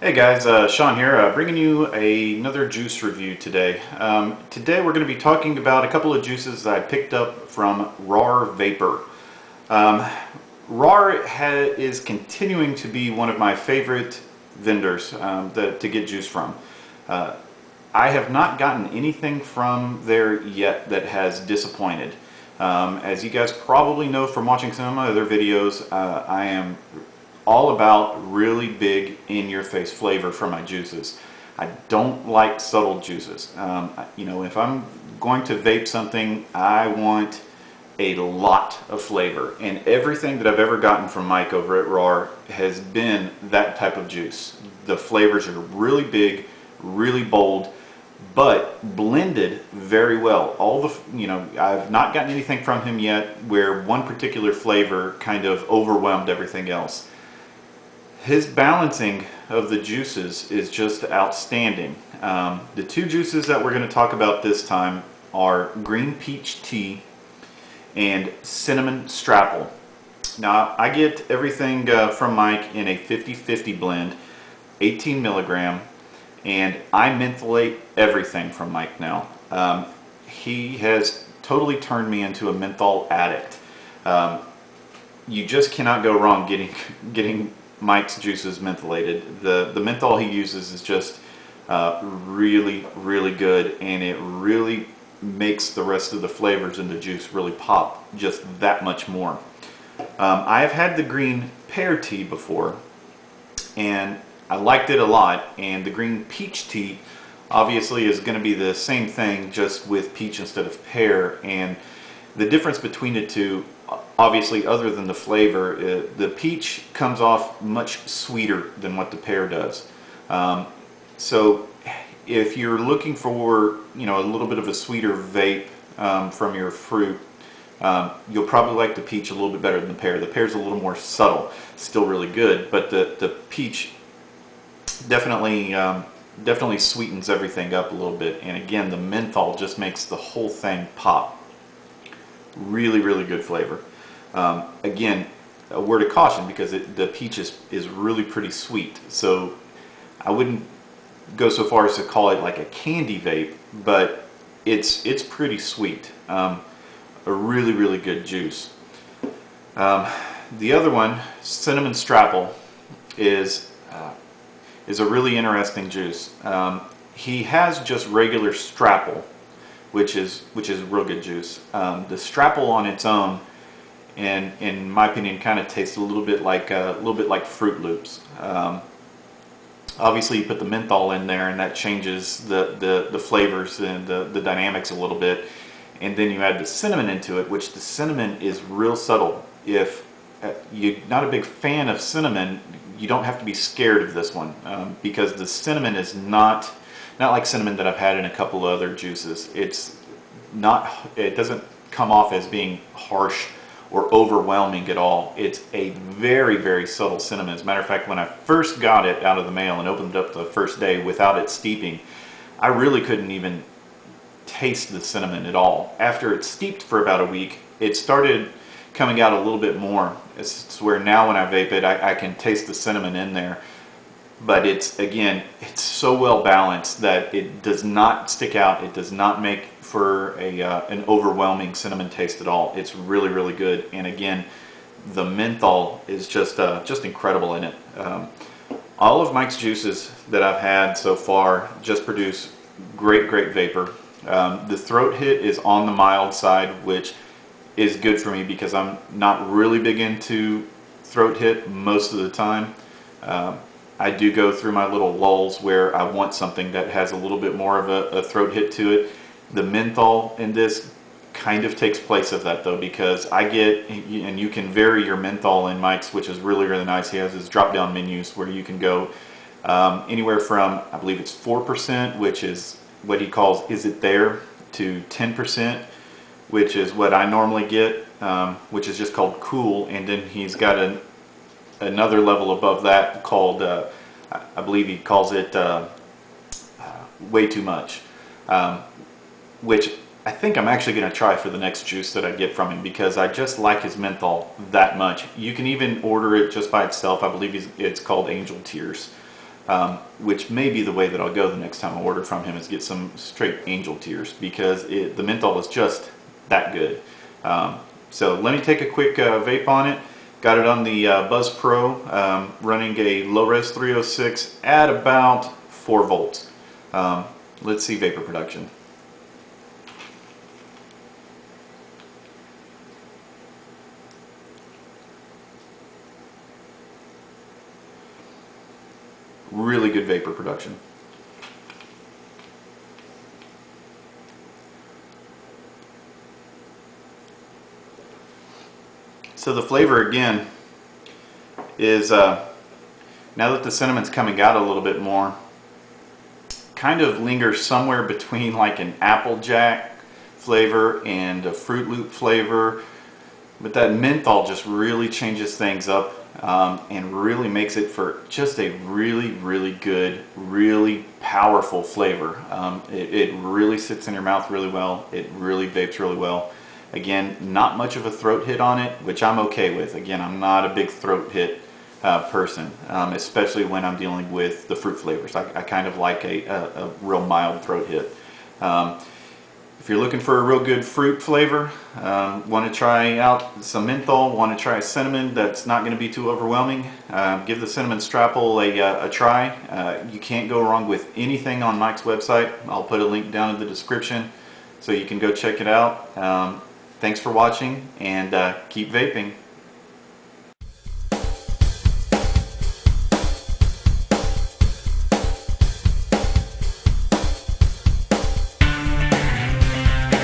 Hey guys, Sean here, bringing you another juice review today. Today we're going to be talking about a couple of juices that I picked up from Rawr Vapor. Um, is continuing to be one of my favorite vendors to get juice from. Uh, I have not gotten anything from there yet that has disappointed. As you guys probably know from watching some of my other videos, I am all about really big in-your-face flavor for my juices. I don't like subtle juices. If I'm going to vape something, I want a lot of flavor, and everything that I've ever gotten from Mike over at Rawr has been that type of juice. The flavors are really big, really bold, but blended very well. I've not gotten anything from him yet where one particular flavor kind of overwhelmed everything else. His balancing of the juices is just outstanding. The two juices that we're going to talk about this time are green peach tea and cinnamon strapple. Now, I get everything from Mike in a 50-50 blend, 18 milligram, and I mentholate everything from Mike now. He has totally turned me into a menthol addict. You just cannot go wrong getting Mike's juices mentholated. The menthol he uses is just really, really good, and it really makes the rest of the flavors in the juice really pop just that much more. I have had the green pear tea before, and I liked it a lot, and the green peach tea obviously is going to be the same thing, just with peach instead of pear. And the difference between the two, obviously, other than the flavor, the peach comes off much sweeter than what the pear does. So if you're looking for, a little bit of a sweeter vape from your fruit, you'll probably like the peach a little bit better than the pear. The pear's a little more subtle, still really good, but the peach definitely sweetens everything up a little bit. And again, the menthol just makes the whole thing pop. Really, really good flavor. Again, a word of caution, because the peach is really pretty sweet, so I wouldn't go so far as to call it like a candy vape, but it's pretty sweet. A really, really good juice. The other one, cinnamon strapple, is a really interesting juice. He has just regular strapple, which is real good juice. The strapple on its own, and in my opinion, kind of tastes a little bit like Fruit Loops. Obviously, you put the menthol in there, and that changes the flavors and the dynamics a little bit. And then you add the cinnamon into it, which the cinnamon is real subtle. If you're not a big fan of cinnamon, you don't have to be scared of this one, because the cinnamon is not like cinnamon that I've had in a couple of other juices. It doesn't come off as being harsh or overwhelming at all. It's a very, very subtle cinnamon. As a matter of fact, when I first got it out of the mail and opened it up the first day without it steeping, I really couldn't even taste the cinnamon at all. After it steeped for about a week, it started coming out a little bit more. It's where now when I vape it, I can taste the cinnamon in there. But it's so well balanced that it does not stick out. It does not make for an overwhelming cinnamon taste at all. It's really, really good. And again, the menthol is just incredible in it. All of Mike's juices that I've had so far just produce great, great vapor. The throat hit is on the mild side, which is good for me because I'm not really big into throat hit most of the time. I do go through my little lulls where I want something that has a little bit more of a throat hit to it. The menthol in this kind of takes place of that, though, because and you can vary your menthol in Mike's, which is really, really nice. He has his drop-down menus where you can go anywhere from, I believe it's 4%, which is what he calls "Is It There?" to 10%, which is what I normally get, which is just called cool. And then he's got another level above that called, I believe he calls it way too much, which I think I'm actually going to try for the next juice that I get from him, because I just like his menthol that much. You can even order it just by itself. I believe it's called Angel Tears. which may be the way that I'll go the next time I order from him, is get some straight angel tears, because the menthol is just that good. So let me take a quick vape on it. Got it on the Buzz Pro, running a low-res 306 at about 4 volts. Let's see vapor production. Really good vapor production. So the flavor again is, now that the cinnamon's coming out a little bit more, kind of lingers somewhere between like an Applejack flavor and a Fruit Loop flavor, but that menthol just really changes things up and really makes it for just a really good, really powerful flavor. It really sits in your mouth really well. It really vapes really well. Again, not much of a throat hit on it, which I'm okay with. Again, I'm not a big throat hit person, especially when I'm dealing with the fruit flavors. I kind of like a real mild throat hit. If you're looking for a real good fruit flavor, want to try out some menthol, want to try a cinnamon that's not going to be too overwhelming, give the cinnamon Strapple a try. You can't go wrong with anything on Mike's website. I'll put a link down in the description so you can go check it out. Thanks for watching, and keep vaping.